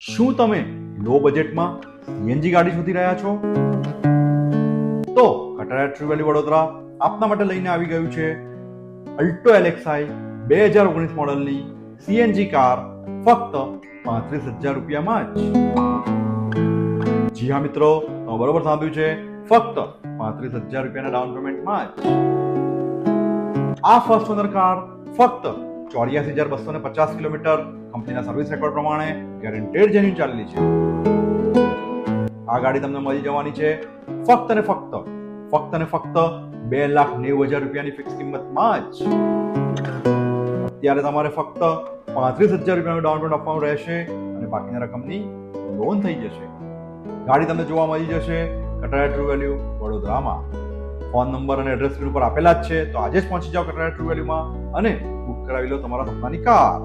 શું તમે લો બજેટમાં સીએનજી ગાડી શોધી રહ્યા છો? તો કટારા ટ્રુ વેલ્યુ વડોદરા આપના માટે લઈને આવી ગયું છે અલ્ટો એલેક્સાઈ 2019 મોડલની સીએનજી કાર ફક્ત 35,000 રૂપિયામાં જ. જી હા મિત્રો, તમે બરોબર સાંભળ્યું છે, ફક્ત 35,000 રૂપિયાના ડાઉન પેમેન્ટમાં જ. આ ફર્સ્ટ ઓનર કાર ફક્ત 84,250 કિલોમીટર કંપનીના સર્વિસ રેકોર્ડ પ્રમાણે ગેરંટેડ જેન્યુઇન ચાલેલી છે. આ ગાડી તમને મળી જવાની છે ફક્ત ને ફક્ત 2,90,000 રૂપિયાની ફિક્સ કિંમતમાં જ. અત્યારે તમારે ફક્ત 35,000 રૂપિયાનું ડાઉન પેમેન્ટ આપવાનું રહેશે અને બાકીની રકમની લોન થઈ જશે. ગાડી તમને જોવા મળી જશે કટારા ટ્રુ વેલ્યુ વડોદરામાં. ફોન નંબર અને એડ્રેસ સ્ક્રીન ઉપર આપેલા જ છે, તો આજે જ પહોંચી જાઓ કટારા ટ્રુ વેલ્યુમાં અને બુક કરાવી લો તમારા સપનાની કાર.